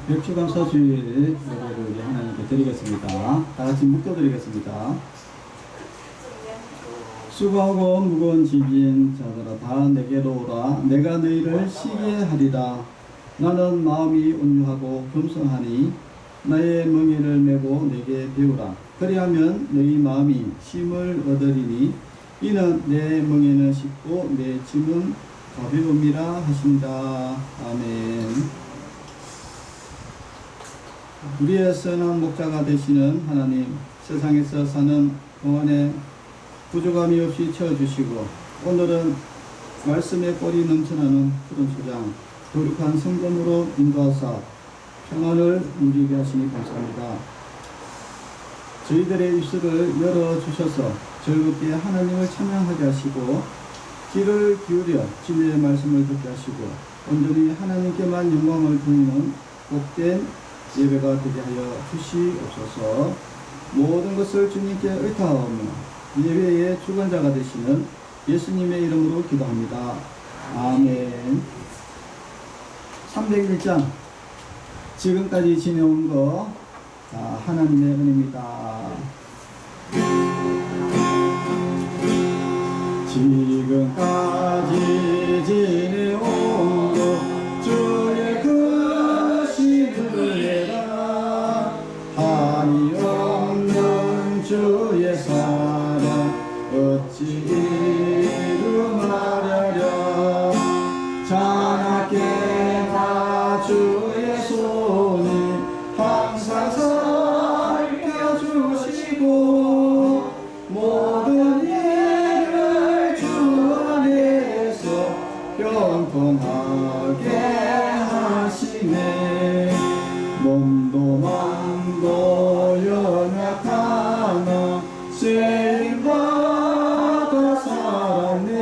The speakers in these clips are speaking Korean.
백주감사주일 예배를 하나님께 드리겠습니다. 다 같이 묶어드리겠습니다. 수고하고 무거운 짐진 자들아 다 내게로 오라. 내가 너희를 쉬게 하리라. 나는 마음이 온유하고 겸손하니 나의 멍에를 메고 내게 배우라. 그리하면 너희 마음이 쉼을 얻으리니 이는 내 멍에는 쉽고 내 짐은 가벼움이라 하신다. 아멘. 우리의 선한 목자가 되시는 하나님, 세상에서 사는 동안에 부족함이 없이 채워주시고 오늘은 말씀의 꼴이 넘쳐나는 푸른 소장, 거룩한 성전으로 인도하사 평안을 누리게 하시니 감사합니다. 저희들의 입술을 열어주셔서 즐겁게 하나님을 찬양하게 하시고 귀를 기울여 진리의 말씀을 듣게 하시고 온전히 하나님께만 영광을 돌리는 복된 예배가 되게 하여 주시옵소서. 모든 것을 주님께 의탁하오며 예배의 주관자가 되시는 예수님의 이름으로 기도합니다. 아멘. 301장 지금까지 지내온 거 하나님의 은혜입니다. 지금까지 지내온 거 주의 크신 은혜라. 한이 없는 주의 사랑 어찌 이루마랴랴. 자나깨 나 주의 손이 항상 살펴주시고 모든 일을 주 안에서 평통하게 하시네. 몸도 마음도 연약하나 쓰임받아 살았네.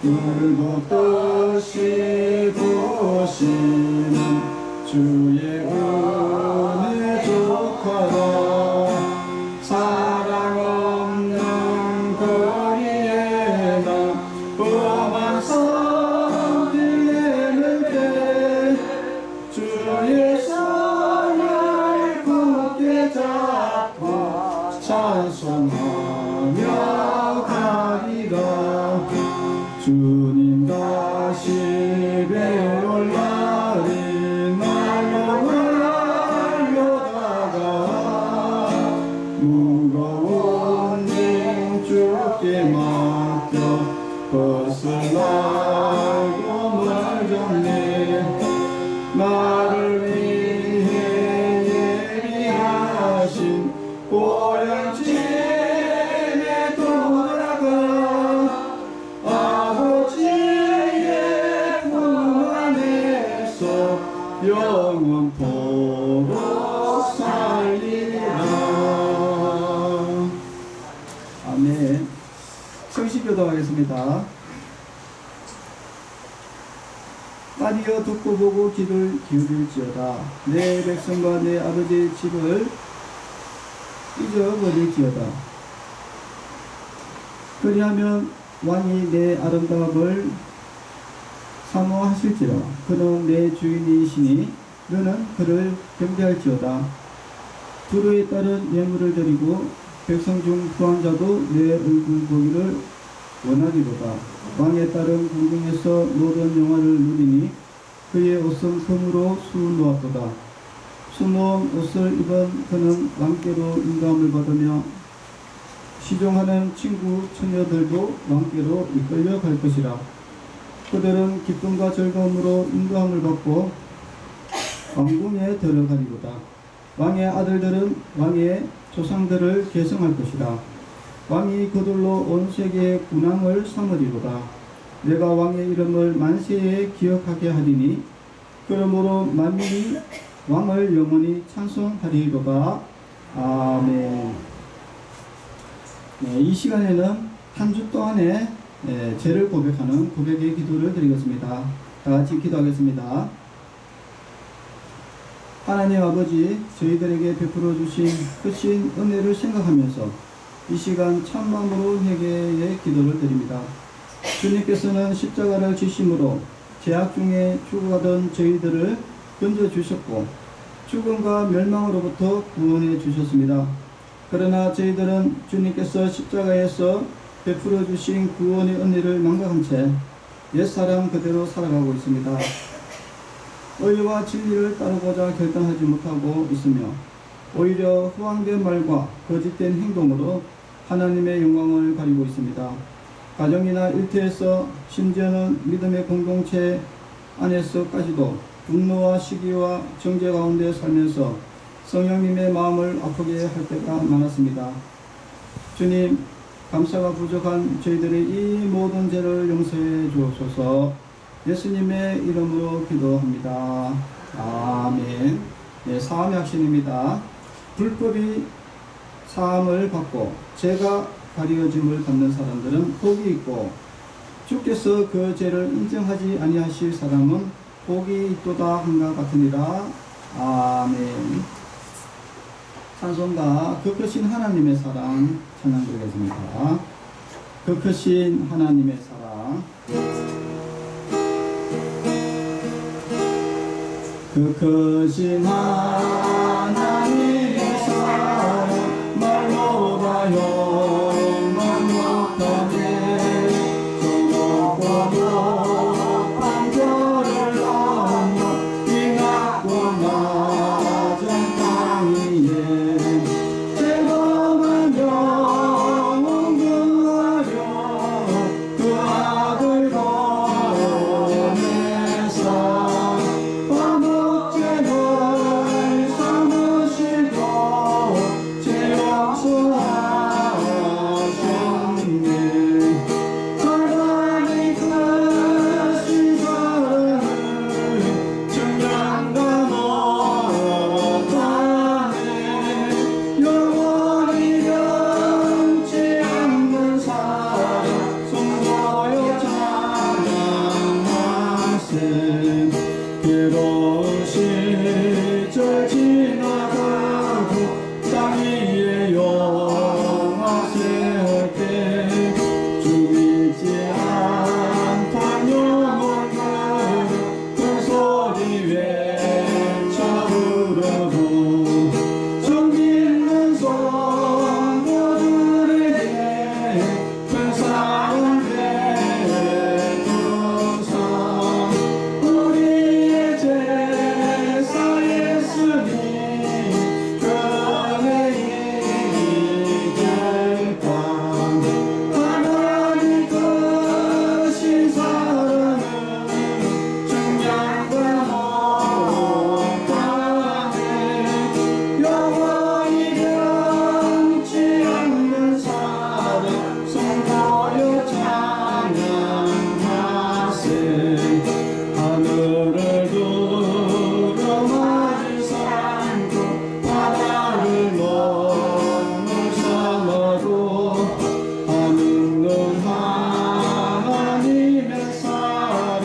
물도 뜻이 부으시는 주의 은혜 족하다. 사랑 없는 거리에 나 험한 산 들리는데 주의 손을 굳게 잡고 찬송하며 가리라. 주님 다시 배울 날이 날로 달려다가 무거운 짐 주께 맡겨 벗어나고 멀쩡네. 나를 위해 예비하신 고향집에 돌아가 아버지의 품 안에서 영원토록 살리라. 아멘. 성식교도 하겠습니다. 아니여 듣고 보고 귀를 기울일지어다. 내 백성과 내 아버지의 집을 잊어버릴지어다. 그리하면 왕이 내 아름다움을 사모하실지라. 그는 내 주인이시니 너는 그를 경배할지어다. 두루에 따른 예물을 드리고 백성 중 부한 자도 내 얼굴 보기를 원하리로다. 왕에 따른 궁중에서 모든 영화를 누리니 그의 옷은 금으로 수놓았도다. 수놓은 옷을 입은 그는 왕께로 인도함을 받으며 시종하는 친구 처녀들도 왕께로 이끌려 갈 것이라. 그들은 기쁨과 즐거움으로 인도함을 받고 왕궁에 들어가리로다. 왕의 아들들은 왕의 조상들을 계승할 것이라. 왕이 그들로 온 세계의 군왕을 삼으리로다. 내가 왕의 이름을 만세에 기억하게 하리니 그러므로 만민이 왕을 영원히 찬송하리로다. 아멘. 이 시간에는 한 주 동안의 죄를 고백하는 고백의 기도를 드리겠습니다. 다 같이 기도하겠습니다. 하나님 아버지, 저희들에게 베풀어 주신 크신 은혜를 생각하면서 이 시간 참마음으로 회개의 기도를 드립니다. 주님께서는 십자가를 지심으로 죄악 중에 죽어가던 저희들을 건져주셨고 죽음과 멸망으로부터 구원해 주셨습니다. 그러나 저희들은 주님께서 십자가에서 베풀어 주신 구원의 은혜를 망각한 채 옛사람 그대로 살아가고 있습니다. 의와 진리를 따르고자 결단하지 못하고 있으며 오히려 후황된 말과 거짓된 행동으로 하나님의 영광을 가리고 있습니다. 가정이나 일터에서 심지어는 믿음의 공동체 안에서까지도 분노와 시기와 정죄 가운데 살면서 성령님의 마음을 아프게 할 때가 많았습니다. 주님, 감사가 부족한 저희들의 이 모든 죄를 용서해 주옵소서. 예수님의 이름으로 기도합니다. 아멘. 네, 사함의 확신입니다. 불법이 사함을 받고 죄가 가려짐을 받는 사람들은 복이 있고 주께서 그 죄를 인정하지 아니하실 사람은 복이 있도다 한가 같으니라. 아멘. 찬송가 그 크신 하나님의 사랑 찬양 드리겠습니다. 그 크신 하나님의 사랑. 그 크신 하나님의 사랑 말로 다 용납 못하네. 저녁과도 밤별을 넘어 이 낮고 낮은 땅 위에 죄범한 영혼 구하려 그 아들 보내사 괴로운 시절 지나가고 땅 위에 영화 세울 때 죽이지 않던 영혼들 그 소리 외쳐 부르고 종 믿는 성도들에게 큰 사랑 베푸사 하늘을 두루마리 삼고 바다를 넘어서도 하늘은 하나님의 사랑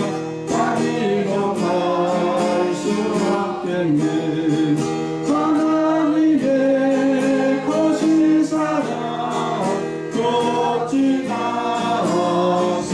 다리로 갈 수 없겠네. 하나님의 거신 사랑 어찌 갔을까.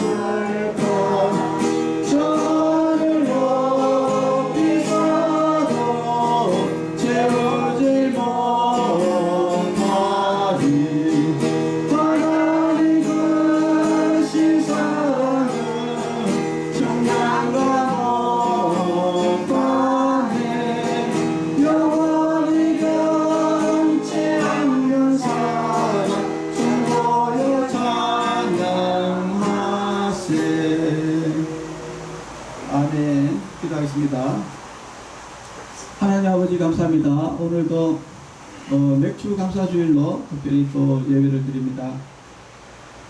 아멘. 기도하겠습니다. 하나님 아버지 감사합니다. 오늘도 맥주 감사주일로 특별히 또 예배를 드립니다.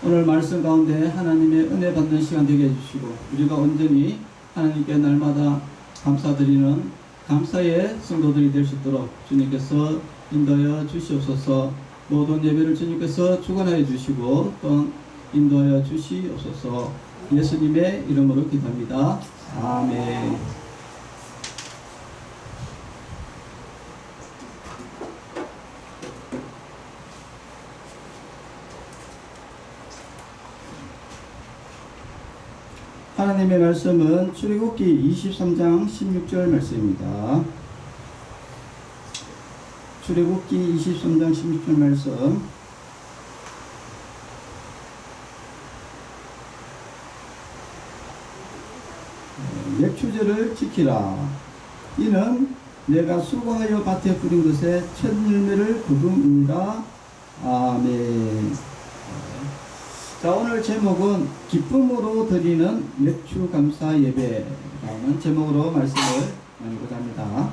오늘 말씀 가운데 하나님의 은혜 받는 시간 되게 해주시고 우리가 온전히 하나님께 날마다 감사드리는 감사의 성도들이 될 수 있도록 주님께서 인도하여 주시옵소서. 모든 예배를 주님께서 주관하여 주시고 또 인도하여 주시옵소서. 예수님의 이름으로 기도합니다. 아멘. 하나님의 말씀은 출애굽기 23장 16절 말씀입니다. 출애굽기 23장 16절 말씀. 맥추절을 지키라. 이는 내가 수고하여 밭에 뿌린 것에 첫 열매를 거둠이니라. 아멘. 자, 오늘 제목은 기쁨으로 드리는 맥추 감사 예배라는 제목으로 말씀을 나누고자 합니다.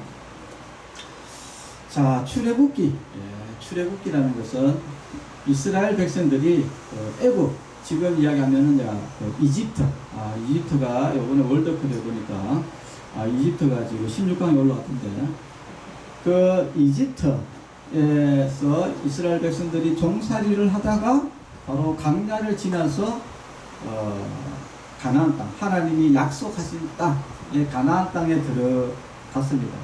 자, 출애굽기. 출애굽기라는 것은 이스라엘 백성들이 애굽, 지금 이야기하면은 내가 이집트가 이번에 월드컵에 보니까 이집트가 지금 16강에 올라왔던데, 그 이집트에서 이스라엘 백성들이 종살이를 하다가 바로 강야를 지나서 가나안 땅, 하나님이 약속하신 땅에 가나안 땅에 들어갔습니다.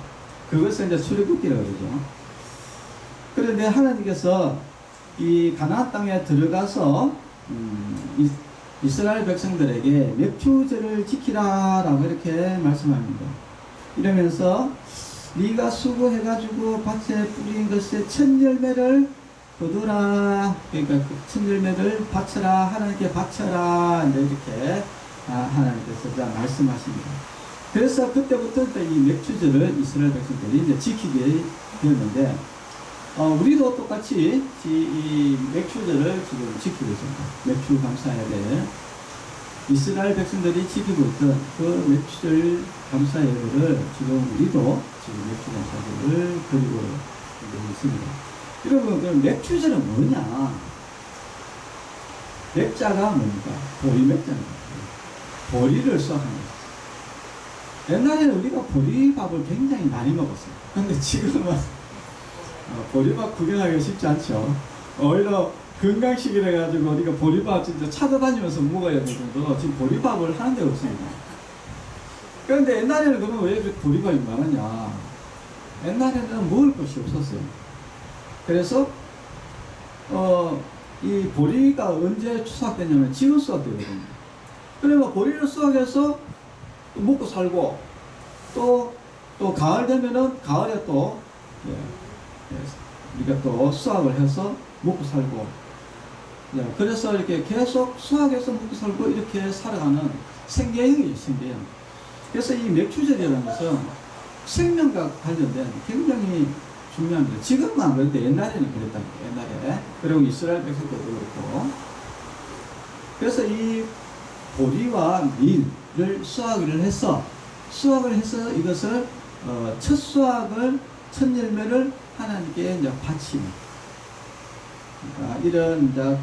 그것을 이제 출애굽기라고 그러죠. 그런데 하나님께서 이 가나안 땅에 들어가서 이스라엘 백성들에게 맥추절을 지키라라고 이렇게 말씀합니다. 이러면서 네가 수고해가지고 밭에 뿌린 것의 첫 열매를 거두라. 그러니까 그 첫 열매를 바쳐라. 하나님께 바쳐라. 이렇게 하나님께서 말씀하십니다. 그래서 그때부터 이 맥추절을 이스라엘 백성들이 이제 지키게 되었는데, 우리도 똑같이 이 맥추절을 지금 지키고 있습니다. 맥추 감사예배. 이스라엘 백성들이 지키고 있던 그 맥추절 감사예배를 지금 우리도 지금 맥추 감사예배를 드리고 있습니다. 여러분, 그럼 맥추절은 뭐냐? 맥자가 뭡니까? 보리 맥자입니다. 보리를 수확하는 거죠. 옛날에는 우리가 보리밥을 굉장히 많이 먹었어요. 근데 지금은 보리밥 구경하기가 쉽지 않죠. 오히려 건강식이라 해가지고 우리가 보리밥 진짜 찾아다니면서 먹어야 될 정도로 지금 보리밥을 하는 데가 없습니다. 그런데 옛날에는 그러면 왜 보리밥이 많았냐? 옛날에는 먹을 것이 없었어요. 그래서 이 보리가 언제 수확되냐면 지금 수확되거든요. 그러면 보리를 수확해서 먹고 살고, 또 가을 되면은 가을에 또 우리가 또 수확을 해서 먹고 살고, 그래서 이렇게 계속 수확해서 먹고 살고 이렇게 살아가는 생계형이죠, 생계형. 그래서 이 맥추절이라는 것은 생명과 관련된 굉장히 중요합니다. 지금은 안 그런데 옛날에는 그랬답니다. 옛날에. 그리고 이스라엘 백성들도 그렇고. 그래서 이 보리와 밀을 수확을 해서 이것을 첫 수확을, 첫 열매를 하나님께 이제 바치는, 그러니까 이런 이제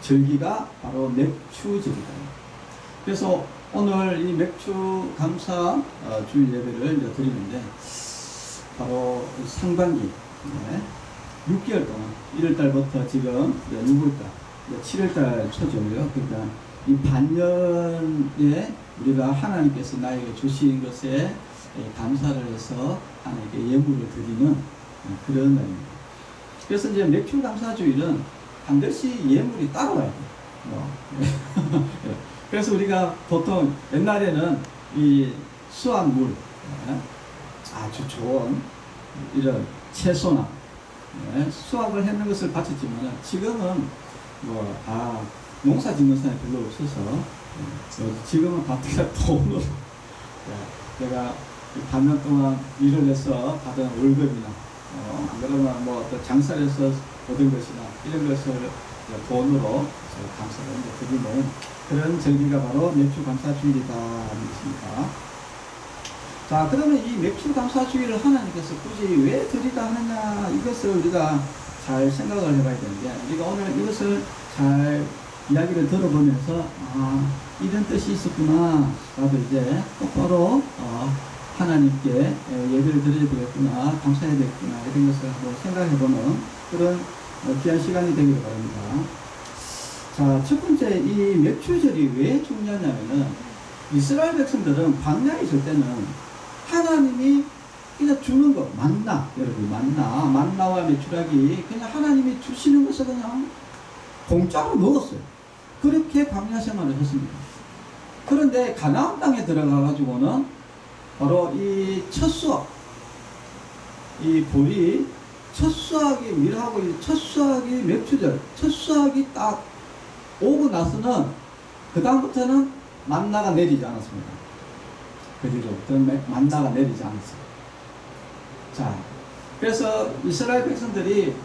절기가 바로 맥추절이다. 그래서 오늘 이 맥추 감사 주일 예배를 이제 드리는데, 바로 상반기 6개월 동안 1월달부터 지금 6월달 7월달 초죠. 그러니까 이 반년에 우리가 하나님께서 나에게 주신 것에 감사를 해서 하나님께 예물을 드리는 그런 날입니다. 그래서 이제 맥추 감사주일은 반드시 예물이 따라와야 돼요. 그래서 우리가 보통 옛날에는 이 수확물, 아주 좋은 이런 채소나 수확을 해놓은 것을 바쳤지만, 지금은 농사 짓는 사람이 별로 없어서 지금은 밭에가 돈으로 내가 반년 동안 일을 해서 받은 월급이나 그러면 또 장사를 해서 얻은 것이나 이런 것을 돈으로 감사를 드리는 그런 절기가 바로 맥추 감사주일이다 하는 것입니다. 자, 그러면 이 맥추 감사주일을 하나님께서 굳이 왜 드리다 하느냐, 이것을 우리가 잘 생각을 해봐야 되는데, 우리가 오늘 이것을 잘 이야기를 들어보면서 이런 뜻이 있었구나, 나도 이제 똑바로 하나님께 예배를 드려야 되겠구나, 감사해야 되겠구나, 이런 것을 한번 생각해보는 그런 귀한 시간이 되기를 바랍니다. 자, 첫 번째, 이 맥추절이 왜 중요하냐면은, 이스라엘 백성들은 광야에 있을 때는 하나님이 그냥 주는 거, 만나, 여러분, 만나와 메추라기, 그냥 하나님이 주시는 것을 그냥 공짜로 먹었어요. 그렇게 광야 생활을 했습니다. 그런데 가나안 땅에 들어가 가지고는 바로 이 첫 수확, 이 볼이 첫 수확이 밀하고 첫 수확이 맥주절, 첫 수확이 딱 오고 나서는 그 다음부터는 만나가 내리지 않았습니다. 그 뒤로부터는 만나가 내리지 않았어요. 자, 그래서 이스라엘 백성들이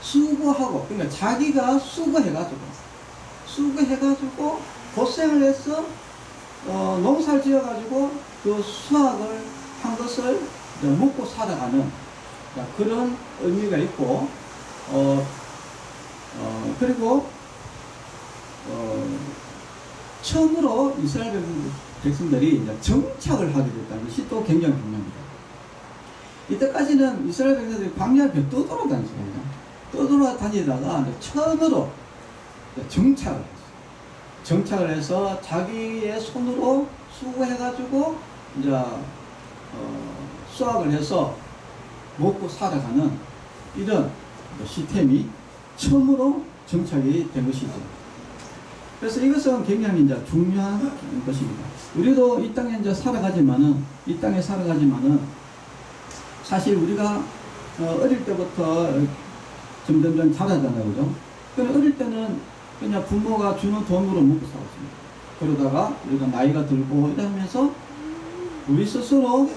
수고하고, 그러니까 자기가 수고해가지고 고생을 해서 농사를 지어가지고 그 수확을 한 것을 먹고 살아가는 그런 의미가 있고, 그리고 처음으로 이스라엘 백성들이 이제 정착을 하게 됐다는 것이 또 굉장히 중요합니다. 이때까지는 이스라엘 백성들이 광야를 떠돌아다녔습니다. 떠돌아다니다가 처음으로 정착을 했어요. 정착을 해서 자기의 손으로 수고해가지고 이제 수확을 해서 먹고 살아가는 이런 시스템이 처음으로 정착이 된 것이죠. 그래서 이것은 굉장히 이제 중요한 것입니다. 우리도 이 땅에 이제 살아가지만은 사실 우리가 어릴 때부터 점점 자라잖아요, 그죠? 그럼 어릴 때는 그냥 부모가 주는 돈으로 먹고 살았습니다. 그러다가 우리가 나이가 들고 이러면서 우리 스스로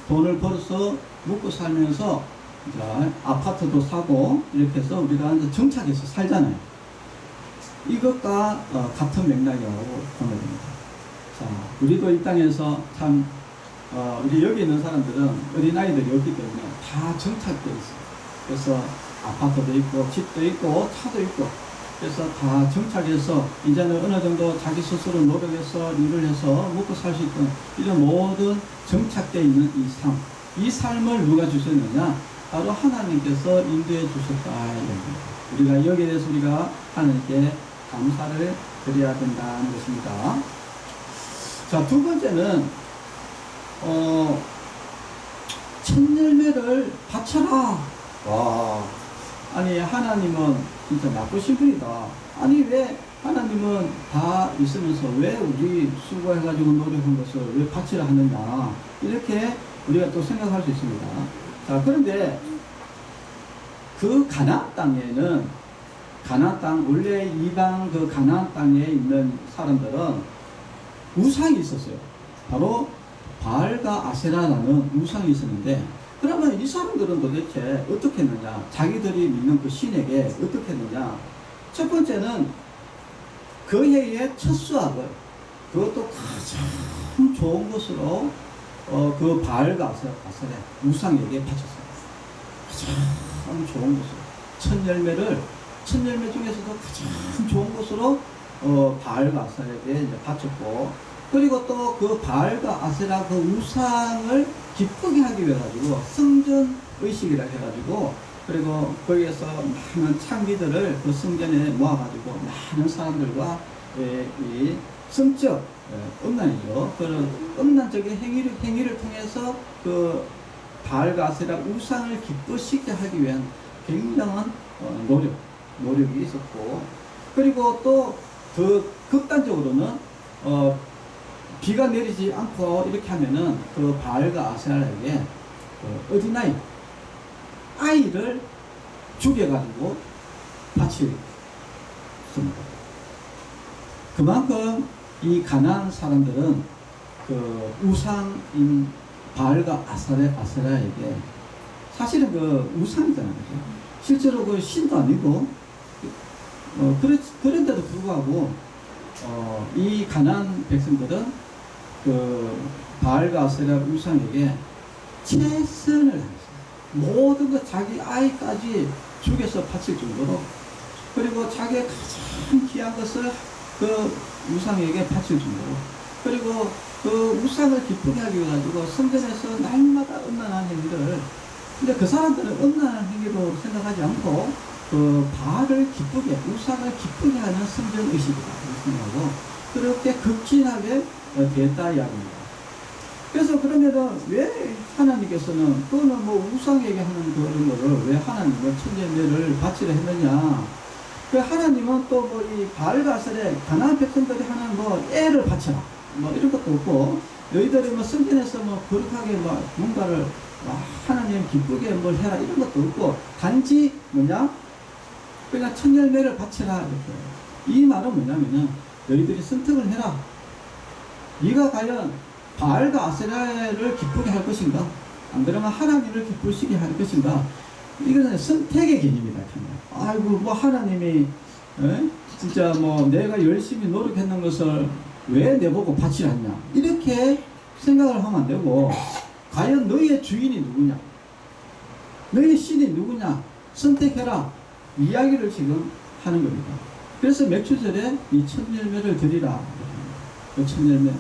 돈을 벌어서 먹고 살면서 이제 아파트도 사고 이렇게 해서 우리가 이제 정착해서 살잖아요. 이것과 같은 맥락이라고 보면 됩니다. 자, 우리도 이 땅에서 참 우리 여기 있는 사람들은 어린아이들이 없기 때문에 다 정착되어 있어요. 그래서 아파트도 있고 집도 있고 차도 있고, 그래서 다 정착해서 이제는 어느 정도 자기 스스로 노력해서 일을 해서 먹고 살 수 있던 이런 모든 정착되어 있는 이 삶을 누가 주셨느냐? 바로 하나님께서 인도해 주셨다. 우리가 여기에 대해서 우리가 하나님께 감사를 드려야 된다는 것입니다. 자, 두 번째는 첫 열매를 바쳐라. 와, 아니 하나님은 진짜 나쁘신 분이다. 아니 왜 하나님은 다 있으면서 왜 우리 수고해가지고 노력한 것을 왜 바치라 하느냐, 이렇게 우리가 또 생각할 수 있습니다. 자, 그런데 그 가나안 땅에는, 가나안 땅, 원래 이방 그 가나안 땅에 있는 사람들은 우상이 있었어요. 바로 바알과 아세라라는 우상이 있었는데, 그러면 이 사람들은 도대체 어떻게 했느냐? 자기들이 믿는 그 신에게 어떻게 했느냐? 첫 번째는 그 해의 첫 수확을, 그것도 가장 좋은 것으로 그 바알과 아세라 우상에게 바쳤어요. 가장 좋은 것으로 첫 열매 중에서도 가장 좋은 것으로 바알과 아세라에게 이제 바쳤고, 그리고 또 그 바알과 아세라 그 우상을 기쁘게 하기 위해 가지고 성전 의식이라 해가지고, 그리고 거기에서 많은 창기들을 그 성전에 모아가지고 많은 사람들과 이 성적 음란이죠. 그런 음란적인 행위를 통해서 그 바알과 아세라 우상을 기쁘시게 하기 위한 굉장한 노력이 있었고, 그리고 또 더 극단적으로는 비가 내리지 않고 이렇게 하면은 그 바알과 아세라에게 어린아이, 아이를 죽여가지고 바치습니다. 그만큼 이 가나안 사람들은 그 우상인 바알과 아세라에게, 사실은 그 우상이잖아요. 그죠? 실제로 그 신도 아니고, 그런데도 불구하고 이 가나안 백성들은 그 바알과 아세라 우상에게 최선을 다했어요. 모든 것, 자기 아이까지 죽여서 바칠 정도로, 그리고 자기의 가장 귀한 것을 그 우상에게 바칠 정도로, 그리고 그 우상을 기쁘게 하기 위해 가지고 성전에서 날마다 음란한 행위를, 근데 그 사람들은 음란한 행위로 생각하지 않고 그 바알을 기쁘게, 우상을 기쁘게 하는 성전 의식이다 생각하고 그렇게 극진하게 됐다 이야기입니다. 그래서 그러면은 왜 하나님께서는 또는 뭐 우상에게 하는 그런 거를 왜 하나님은 첫 열매를 바치려 했느냐? 그 하나님은 또 뭐 이 바알가설에 가나안 백성들이 하는 뭐 애를 바쳐라 뭐 이런 것도 없고, 너희들이 뭐 성전에서 뭐 거룩하게 뭐 뭔가를 하나님 기쁘게 뭘 해라 이런 것도 없고, 단지 뭐냐 그냥 첫 열매를 바쳐라 이렇게. 이 말은 뭐냐면은 너희들이 선택을 해라. 네가 과연 바알과 아세라를 기쁘게 할 것인가, 안 그러면 하나님을 기쁘시게 할 것인가. 이거는 선택의 개념이다. 아이고 뭐 하나님이 진짜 뭐 내가 열심히 노력했는 것을 왜 내보고 바치라냐 이렇게 생각을 하면 안 되고, 과연 너희의 주인이 누구냐, 너희의 신이 누구냐 선택해라 이야기를 지금 하는 겁니다. 그래서 맥주절에 이 첫 열매를 드리라. 첫 열매.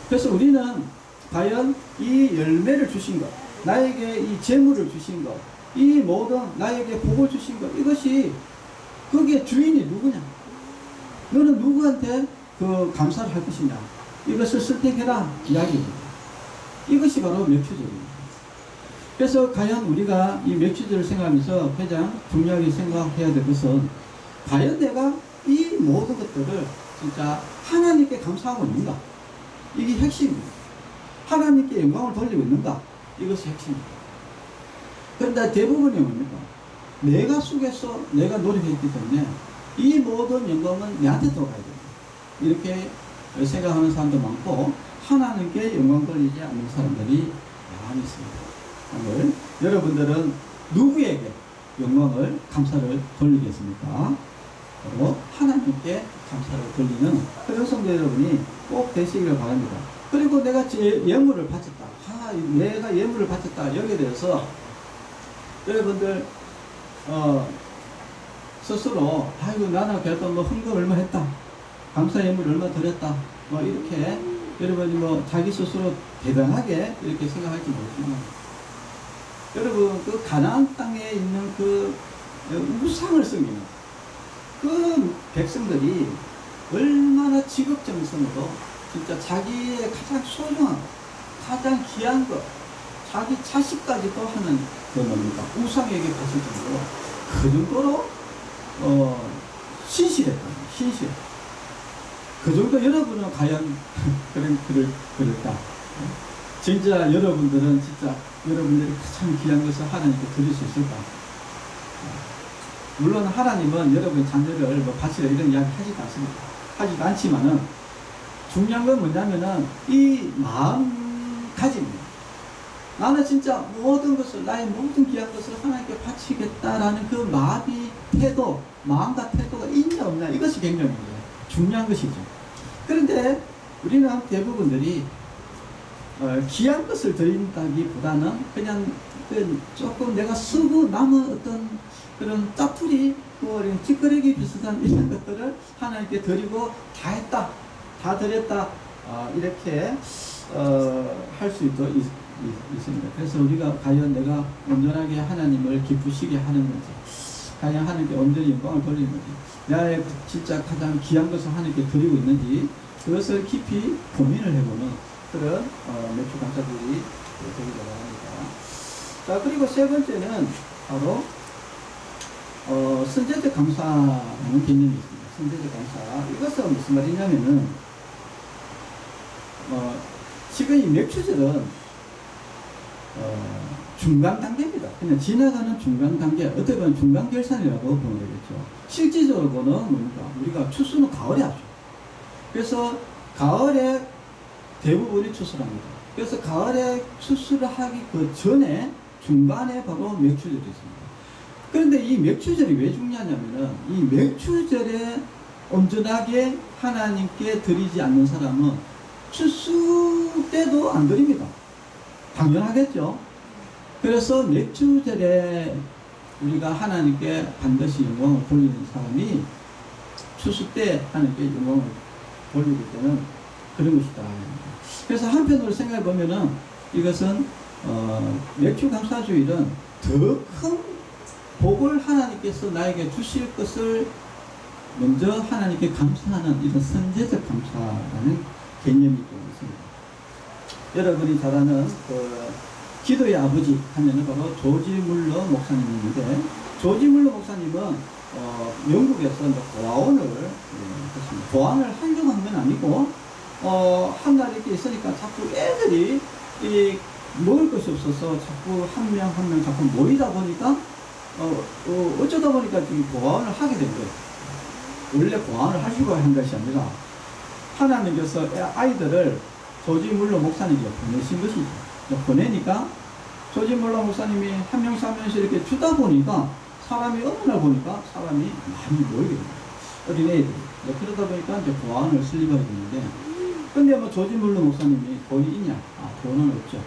그래서 우리는 과연 이 열매를 주신 것, 나에게 이 재물을 주신 것, 이 모든 나에게 복을 주신 것, 이것이 거기에 주인이 누구냐, 너는 누구한테 그 감사를 할 것이냐, 이것을 선택해라 이야기입니다. 이것이 바로 맥주절입니다. 그래서 과연 우리가 이 맥주절을 생각하면서 가장 중요하게 생각해야 될 것은, 과연 내가 이 모든 것들을 진짜 하나님께 감사하고 있는가, 이게 핵심입니다. 하나님께 영광을 돌리고 있는가, 이것이 핵심입니다. 그런데 대부분이 뭡니까? 내가 속에서 내가 노력했기 때문에 이 모든 영광은 내한테 들어가야 된다, 이렇게 생각하는 사람도 많고, 하나님께 영광 돌리지 않는 사람들이 많이 있습니다. 오늘 여러분들은 누구에게 영광을 감사를 돌리겠습니까? 바로 하나님께 감사를 돌리는 그런 성도 여러분이 꼭 되시기를 바랍니다. 그리고 내가 예물을 바쳤다, 내가 예물을 바쳤다, 여기에 대해서 여러분들 스스로 아이고 나는 그래도 뭐 헌금 얼마 했다, 감사 예물 얼마 드렸다, 뭐 이렇게 여러분이 뭐 자기 스스로 대단하게 이렇게 생각할지 모르지만, 여러분 그 가나안 땅에 있는 그 우상을 섬기는 그 백성들이 얼마나 지극정성으로 진짜 자기의 가장 소중한, 가장 귀한 것, 자기 자식까지도 하는 그 뭡니까 우상에게 바칠 정도로, 그 정도로 신실했다. 그 정도. 여러분은 과연 그럴까? 진짜 여러분들은 진짜 여러분들이 가장 귀한 것을 하나님께 드릴 수 있을까? 물론 하나님은 여러분의 자녀를 뭐 바치라 이런 이야기 하지도 않습니다. 하지도 않지만은 중요한 건 뭐냐면은 이 마음가짐입니다. 나는 진짜 모든 것을, 나의 모든 귀한 것을 하나님께 바치겠다라는 그 마음이, 태도, 마음과 태도가 있냐 없냐, 이것이 굉장히 중요한 것이죠. 그런데 우리는 대부분들이 귀한 것을 드린다기보다는 그냥 조금 내가 쓰고 남은 어떤 그런 짜투리, 찌끄레기 비슷한 이런 것들을 하나님께 드리고 다 했다, 다 드렸다, 이렇게 할 수 있습니다. 그래서 우리가 과연 내가 온전하게 하나님을 기쁘시게 하는 건지, 과연 하나님께 온전히 영광을 돌리는 건지, 나의 진짜 가장 귀한 것을 하나님께 드리고 있는지, 그것을 깊이 고민을 해보는 그런 맥주 감사들이 되기를 바랍니다. 자, 그리고 세 번째는 바로 선제적 감사라는 개념이 있습니다. 선제적 감사. 이것은 무슨 말이냐면은 지금 이 맥주절은 중간 단계입니다. 그냥 지나가는 중간 단계, 어떻게 보면 중간 결산이라고 보면 되겠죠. 실질적으로는 뭡니까? 우리가 추수는 가을에 하죠. 그래서 가을에 대부분이 추수를 합니다. 그래서 가을에 추수를 하기 그 전에 중간에 바로 맥주절이 있습니다. 그런데 이 맥주절이 왜 중요하냐면은, 이 맥주절에 온전하게 하나님께 드리지 않는 사람은 추수 때도 안 드립니다. 당연하겠죠. 그래서 맥주절에 우리가 하나님께 반드시 영광을 돌리는 사람이 추수 때 하나님께 영광을 돌리기 때는 그런 것이다. 그래서 한편으로 생각해 보면은 이것은 맥주 감사주일은 더 큰 복을 하나님께서 나에게 주실 것을 먼저 하나님께 감사하는 이런 선제적 감사라는 개념이 좀 있습니다. 여러분이 잘 아는 기도의 아버지 하면은 바로 조지 물러 목사님인데, 조지 물러 목사님은 영국에서 이제 고아원을 했습니다. 고아원을 하려고 한 건 아니고 한 날 이렇게 있으니까 자꾸 애들이 이 먹을 것이 없어서 자꾸 한 명 한 명 자꾸 모이다 보니까 어쩌다 보니까 지금 고아원을 하게 된 거예요. 원래 고아원을 하시고 한 것이 아니라 하나님께서 아이들을 조지 물러 목사님께 보내신 것이죠. 보내니까 조지 물러 목사님이 한 명씩 한 명씩 이렇게 주다 보니까 사람이 어느 날 보니까 사람이 많이 모이게 됩니다. 어린애들. 그러다 보니까 이제 고아원을 설립하게 되는데, 근데 뭐 조지 물러 목사님이 돈이 있냐? 돈은 없죠.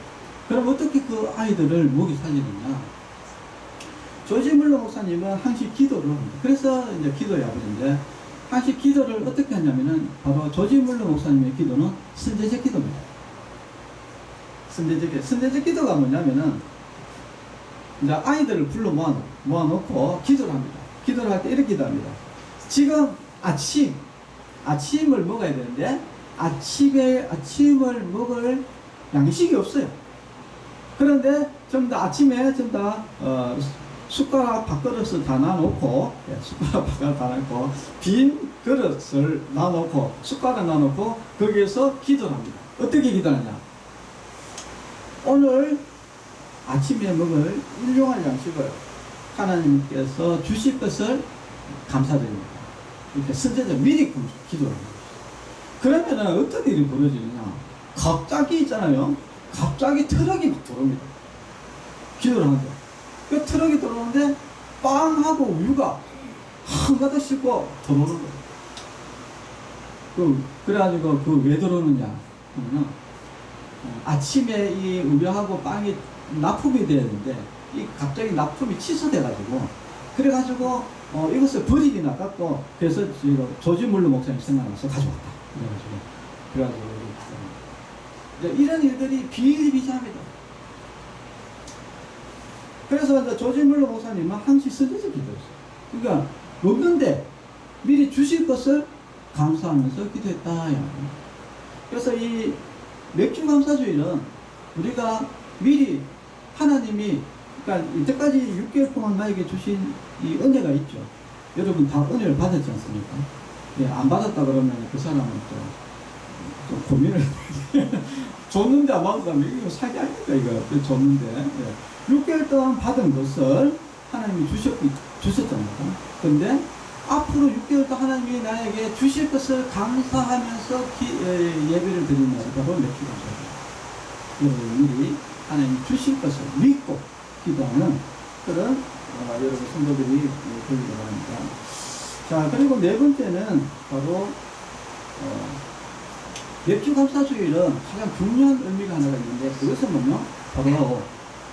그럼 어떻게 그 아이들을 먹이 살리느냐? 조지 물러 목사님은 항시 기도를 합니다. 그래서 이제 기도의 아버지인데, 항시 기도를 어떻게 하냐면은 바로 조지 물러 목사님의 기도는 선제적 기도입니다. 선제적 기도가 뭐냐면은 이제 아이들을 불러 모아놓고 기도를 합니다. 기도를 할 때 이렇게 기도합니다. 지금 아침을 먹어야 되는데 아침을 먹을 양식이 없어요. 그런데 전부 다 아침에 전부 다 숟가락 밥그릇을 다 놔놓고, 숟가락 밥그릇 다 놔놓고, 빈 그릇을 놔놓고, 숟가락 놔놓고, 거기에서 기도를 합니다. 어떻게 기도하냐? 오늘 아침에 먹을 일용할 양식을 하나님께서 주실 것을 감사드립니다. 이렇게 선제적 미리 기도를 합니다. 그러면은 어떤 일이 벌어지느냐? 갑자기 있잖아요. 갑자기 트럭이 막 들어옵니다. 기도를 하는데. 그 트럭이 들어오는데 빵하고 우유가 한가득 싣고 들어오는 거예요. 그래가지고 왜 들어오느냐 하면은 아침에 이 우유하고 빵이 납품이 돼야 되는데 이 갑자기 납품이 취소돼가지고 그래가지고 이것을 버리긴 아깝고 그래서 조지 물러 목사님 생각나서 가져왔다. 그래가지고 이런 일들이 비일비재합니다. 그래서 이제 조지 물러 목사님은 항시 선제적 기도했어요. 그러니까 먹는데 미리 주실 것을 감사하면서 기도했다. 그래서 이 맥주 감사주일은 우리가 미리 하나님이 그러니까 이때까지 6개월 동안 나에게 주신 이 은혜가 있죠. 여러분 다 은혜를 받았지 않습니까? 안 받았다 그러면 그 사람은 좀 고민을 줬는데 안 받았다면 이거 사기 아닙니까? 이거 줬는데 6개월 동안 받은 것을 하나님이 주셨잖아요. 근데 앞으로 6개월 동안 하나님이 나에게 주실 것을 감사하면서 예배를 드리는 날이 바로 맥주 감사입니다. 여러분이 하나님 주실 것을 믿고 기도하는 그런 여러분 성도들이 되기를 바랍니다. 자, 그리고 네 번째는 바로 맥주 감사주일은 가장 중요한 의미가 하나가 있는데 그것은 뭐냐? 바로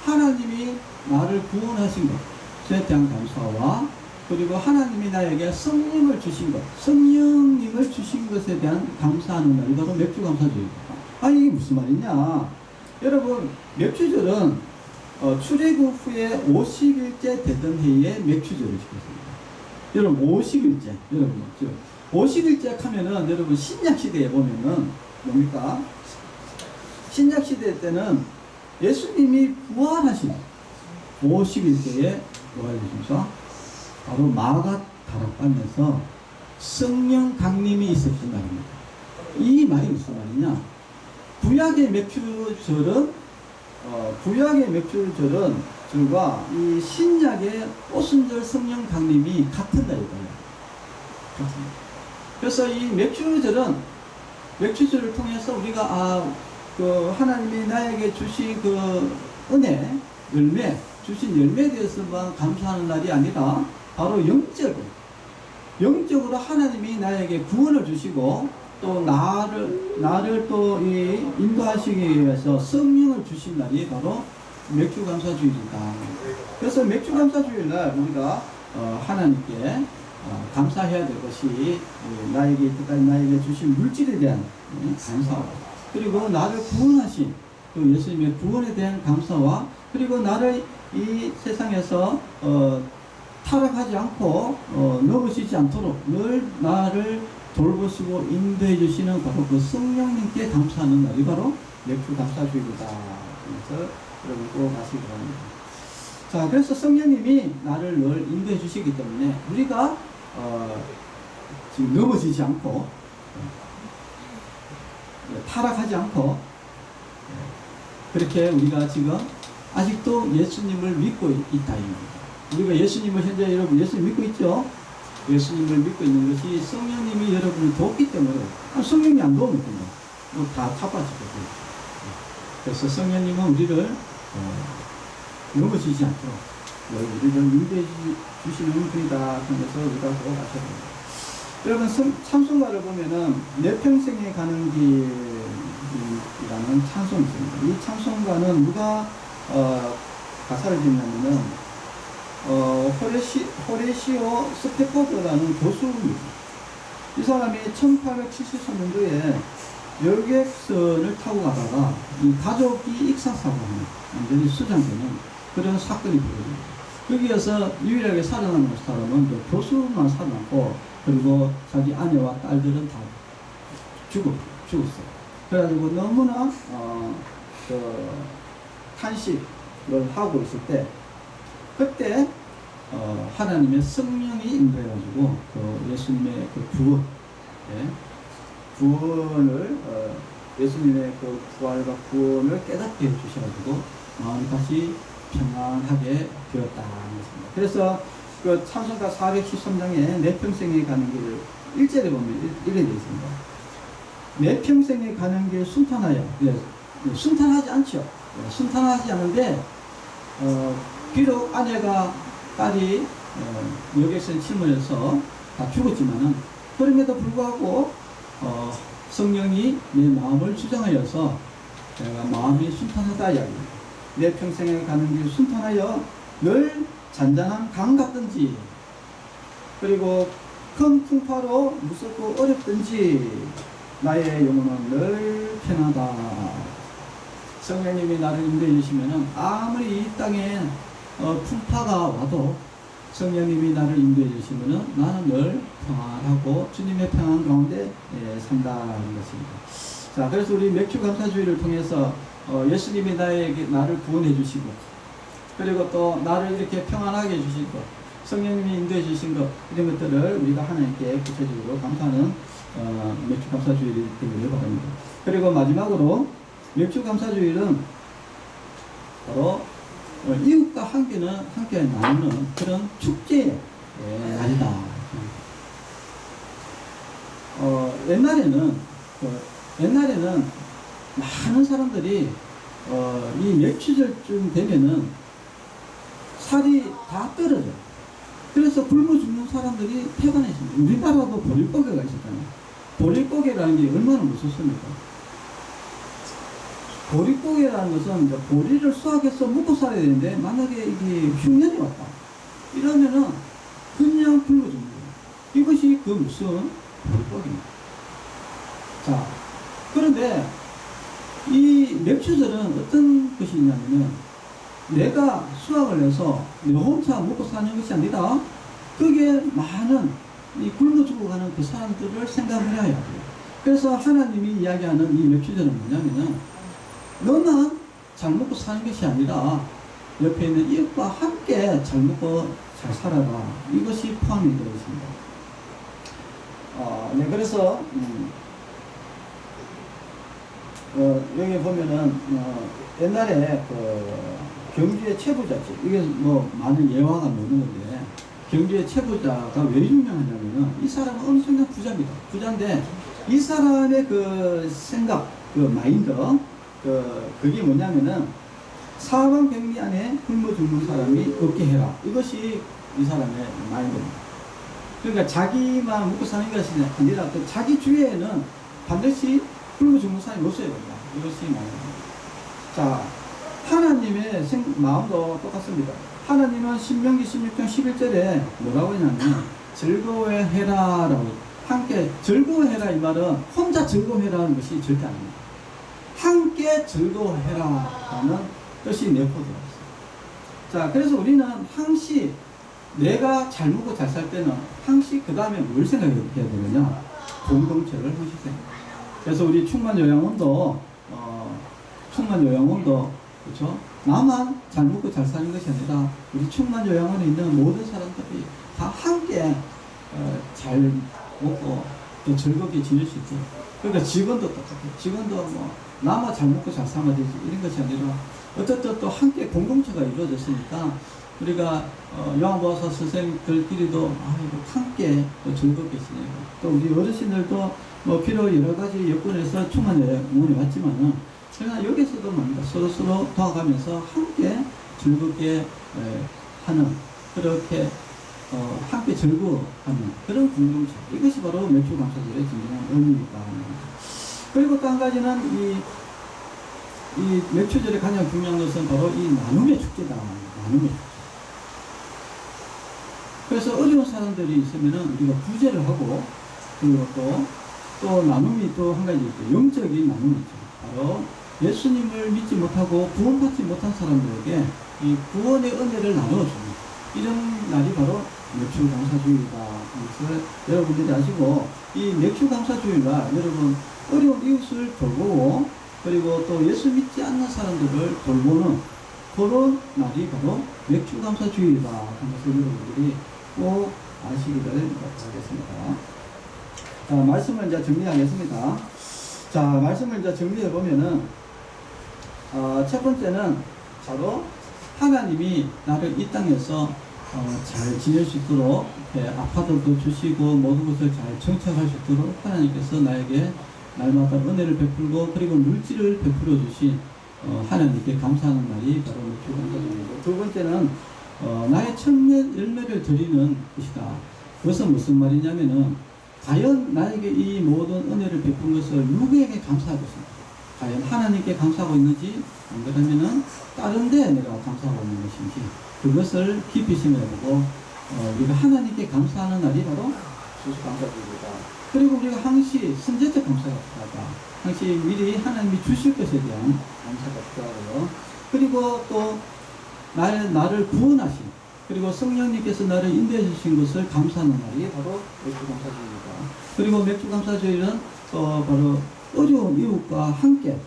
하나님이 나를 구원하신 것에 대한 감사와 그리고 하나님이 나에게 성령을 주신 것, 성령님을 주신 것에 대한 감사하는 날이 바로 맥주 감사주일입니다. 이게 무슨 말이냐? 여러분, 맥주절은 출애굽 후에 50일째 되던 해에 맥주절을 지켰습니다. 여러분, 50일째. 여러분, 50일째 하면은 여러분 신약시대에 보면은 뭡니까? 신약시대 때는 예수님이 부활하신 50일째에 부활하십니다. 바로 마가 다락방에서 성령 강림이 있었던 날입니다. 이 말이 무슨 말이냐? 구약의 맥주절은 절과 이 신약의 오순절 성령 강림이 같은 날이거든요. 그래서 이 맥주절을 통해서 우리가 하나님이 나에게 주신 그 은혜, 주신 열매에 대해서만 감사하는 날이 아니라 바로 영적으로 하나님이 나에게 구원을 주시고 또 나를 또 인도하시기 위해서 성령을 주신 날이 바로 맥주 감사주일이다. 그래서 맥주 감사주일 날 우리가 하나님께 감사해야 될 것이 이때까지 나에게 주신 물질에 대한 감사와 그리고 나를 구원하신 그 예수님의 구원에 대한 감사와 그리고 나를 이 세상에서 타락하지 않고 넘어지지 않도록 늘 나를 돌보시고 인도해 주시는 바로 그 성령님께 감사하는 날이 바로 맥주 감사주일이다. 그래서 여러분 꼭 아시기 바랍니다. 자, 그래서 성령님이 나를 늘 인도해 주시기 때문에 우리가 지금 넘어지지 않고 타락하지 않고 그렇게 우리가 지금 아직도 예수님을 믿고 있다. 우리가 예수님을 현재 여러분 예수님 믿고 있죠? 예수님을 믿고 있는 것이 성령님이 여러분을 돕기 때문에 성령이 안 도우면 다 타빠지거든요. 그래서 성령님은 우리를 넘어지지 않도록 우리를 인도해 주시는 분이다 하는 것을 우리가 꼭 아셔야 됩니다. 여러분 찬송가를 보면은 내 평생에 가는 길이라는 찬송이 있습니다. 이 찬송가는 누가 가사를 짓냐면은 호레시오 스테퍼드라는 교수입니다. 이 사람이 1873년도에 여객선을 타고 가다가 이 가족이 익사사고하는 완전히 수장되는 그런 사건이 벌어집니다. 거기에서 유일하게 살아남은 사람은 교수만 살아남고 그리고 자기 아내와 딸들은 다 죽었어요. 그래가지고 너무나 탄식을 하고 있을 때 그때 하나님의 성령이 인도해가지고 예수님의 구원, 구원을 예수님의 부활과 구원을 깨닫게 해주셔가지고 마음이 다시 평안하게 되었다는 것입니다. 그래서 찬송가 413장에 내 평생에 가는 길을 1절에 보면 이렇게 되어 있습니다. 내 평생에 가는 길 순탄하여. 순탄하지 않죠. 순탄하지 않은데 비록 아내가 딸이 여객선 침몰해서 다 죽었지만은 그럼에도 불구하고 성령이 내 마음을 주장하여서 내가 마음이 순탄하다 이야기입니다. 내 평생에 가는 길 순탄하여 늘 잔잔한 강 같든지 그리고 큰 풍파로 무섭고 어렵든지 나의 영혼은 늘 편하다. 성령님이 나를 인도해 주시면은 아무리 이 땅에 풍파가 와도 성령님이 나를 인도해 주시면은 나는 늘 평안하고 주님의 평안 가운데 산다는 것입니다. 자, 그래서 우리 맥주 감사주의를 통해서 예수님이 나를 구원해 주시고 그리고 또 나를 이렇게 평안하게 해주신 것, 성령님이 인도해 주신 것 이런 것들을 우리가 하나님께 구체적으로 감사하는 맥주 감사주의를 되기를 바랍니다. 그리고 마지막으로 맥주 감사주의는 바로 이웃과 함께 나누는 그런 축제의 날이다. 옛날에는 많은 사람들이 이 맥주절쯤 되면은 살이 다 떨어져. 그래서 굶어 죽는 사람들이 태반했습니다. 우리나라도 보릿고개가 있었잖아요. 보릿고개라는 게 얼마나 무섭습니까? 보릿고개라는 것은 이제 보리를 수확해서 먹고 살아야 되는데 만약에 이게 흉년이 왔다 이러면은 그냥 굶어 죽는 거예요. 이것이 그 무슨 보릿고개입니다. 자, 그런데 이 맥주절은 어떤 것이 있냐면은 내가 수확을 해서 내 혼자 먹고 사는 것이 아니라 그게 많은 이 굶어 죽어가는 그 사람들을 생각을 해야 돼요. 그래서 하나님이 이야기하는 이 맥주절은 뭐냐면은 너만 잘 먹고 사는 것이 아니라 옆에 있는 이웃과 함께 잘 먹고 잘 살아라. 이것이 포함이 되어 있습니다. 네, 그래서 여기 보면은 옛날에 경주의 채부자집 이게 뭐 많은 예화가 나오는 건데 경주의 채부자가 왜 유명하냐면은 이 사람은 엄청난 부자입니다. 부자인데 이 사람의 그 생각, 그 마인드, 그게 뭐냐면은 사방백리 안에 굶어 죽는 사람이 없게 해라. 이것이 이 사람의 마인드입니다. 그러니까 자기만 먹고 사는 것이 아니라 또 자기 주위에는 반드시 굶어 죽는 사람이 없어야 된다. 이것이 마인드입니다. 자, 하나님의 마음도 똑같습니다. 하나님은 신명기 16장 11절에 뭐라고 했냐면 즐거워해라 라고 함께 즐거워해라 이 말은 혼자 즐거워해라는 것이 절대 아닙니다. 함께 즐거워해라 라는 뜻이 내포되어 있어요. 자, 그래서 우리는 항시 내가 잘 먹고 잘 살 때는 항시 그 다음에 뭘 생각해야 되느냐 공동체를 항시 생각해요. 그래서 우리 충만요양원도 그렇죠? 나만 잘 먹고 잘 사는 것이 아니라 우리 충만 요양 안에 있는 모든 사람들이 다 함께 잘 먹고 또 즐겁게 지낼 수 있죠. 그러니까 직원도 똑같아요. 직원도 뭐 나만 잘 먹고 잘 살면 되지 이런 것이 아니라 어쨌든 또 함께 공동체가 이루어졌으니까 우리가 요한보호사 선생들끼리도 함께 또 즐겁게 지내고 또 우리 어르신들도 뭐 필요 여러 가지 여건에서 충만 요양원에 왔지만은 제가 여기서도 뭡니까 서로 도와가면서 함께 즐겁게 하는 그렇게 함께 즐거워하는 그런 공동체 이것이 바로 맥주감사절의 진정한 의미이다. 그리고 또 한 가지는 이 맥주절의 가장 중요한 것은 바로 이 나눔의 축제다. 나눔의 축제. 그래서 어려운 사람들이 있으면은 우리가 구제를 하고 그리고 또 나눔이 또 한 가지 있죠. 영적인 나눔이 있죠. 바로 예수님을 믿지 못하고 구원받지 못한 사람들에게 이 구원의 은혜를 나누어줍니다. 이런 날이 바로 맥주감사주일이다. 그래서 여러분들이 아시고 이 맥주감사주일날 여러분 어려운 이웃을 돌보고 그리고 또 예수 믿지 않는 사람들을 돌보는 그런 날이 바로 맥주감사주일이다. 하면서 여러분들이 꼭 아시기를 바라겠습니다. 자, 말씀을 이제 정리하겠습니다. 자, 말씀을 이제 정리해 보면은 첫 번째는 바로 하나님이 나를 이 땅에서 잘 지낼 수 있도록 아파트도 주시고 모든 것을 잘 정착할 수 있도록 하나님께서 나에게 날마다 은혜를 베풀고 그리고 물질을 베풀어 주신 하나님께 감사하는 날이 바로 맥주감사절이고 두 번째는 나의 첫 열매를 드리는 것이다. 그것은 무슨 말이냐면은 과연 나에게 이 모든 은혜를 베푼 것을 누구에게 감사하고 있습니까? 과연 하나님께 감사하고 있는지 안 그러면은 다른 데 내가 감사하고 있는 것인지 그것을 깊이 생각해보고 우리가 하나님께 감사하는 날이 바로 추수감사절이다. 그리고 우리가 항시 선제적 감사가 필요하다. 항시 미리 하나님이 주실 것에 대한 감사가 필요하고요. 그리고 또 나를 구원하신 그리고 성령님께서 나를 인도해 주신 것을 감사하는 날이 바로 맥주감사주일이다. 그리고 맥주감사주일은 바로 어려운 이웃과 함께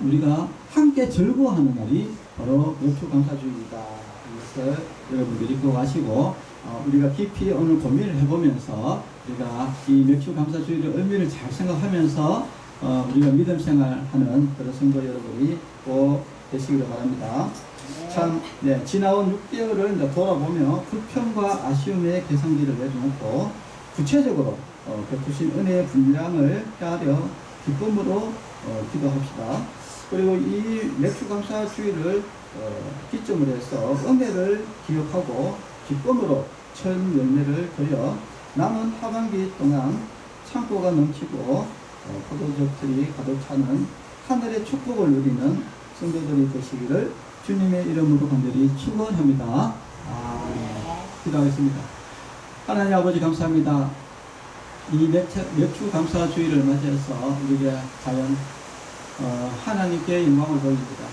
우리가 함께 즐거워하는 날이 바로 맥주감사주일이다. 이것을 여러분들이 꼭 아시고 우리가 깊이 오늘 고민을 해보면서 우리가 이 맥주감사주일의 의미를 잘 생각하면서 우리가 믿음 생활하는 그런 성도 여러분이 꼭 되시기를 바랍니다. 참, 지나온 6개월을 이제 돌아보며 불평과 아쉬움의 계산기를 내려놓고 구체적으로 베푸신 은혜의 분량을 헤아려 기쁨으로 기도합시다. 그리고 이 맥주감사주일을 기점으로 해서 은혜를 기억하고 기쁨으로 첫 열매를 드려 남은 하반기 동안 창고가 넘치고 포도즙들이 가득 차는 하늘의 축복을 누리는 성도들이 되시기를 주님의 이름으로 간절히 축원합니다. 기도하겠습니다. 하나님 아버지 감사합니다. 이 맥주감사주일을 맞이해서 우리가 과연 하나님께 영광을 돌립니다.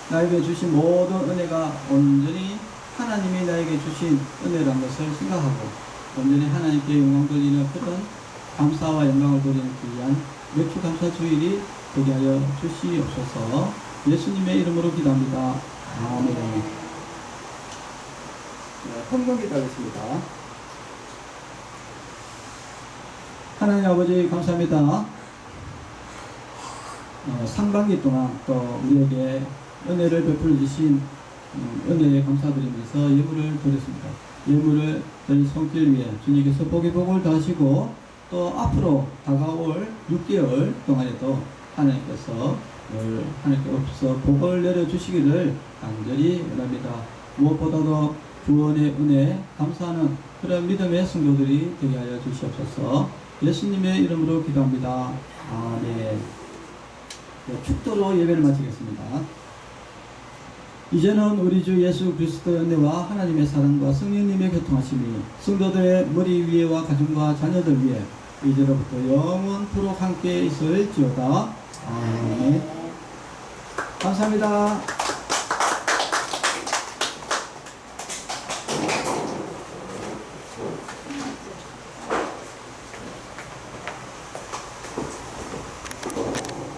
나에게 주신 모든 은혜가 온전히 하나님이 나에게 주신 은혜라는 것을 생각하고 온전히 하나님께 영광 돌리는 그런 감사와 영광을 돌리는 귀한 맥주감사주일이 되게 하여 주시옵소서. 예수님의 이름으로 기도합니다. 아멘. 헌금 기도하겠습니다. 하나님 아버지 감사합니다. 상반기 동안 또 우리에게 은혜를 베풀어 주신 은혜에 감사드리면서 예물을 드렸습니다. 예물을 저희 손길 위에 주님께서 복이 복을 더하시고 또 앞으로 다가올 6개월 동안에도 하나님께서 하나님께서 복을 내려주시기를 간절히 원합니다. 무엇보다도 구원의 은혜 감사하는 그런 믿음의 성도들이 되게 하여 주시옵소서. 예수님의 이름으로 기도합니다. 아멘. 축도로 예배를 마치겠습니다. 이제는 우리 주 예수 그리스도의 은혜와 하나님의 사랑과 성령님의 교통하심이 성도들의 머리 위에와 가정과 자녀들 위에 이제로부터 영원토록 함께 있을지어다. 아멘. 감사합니다.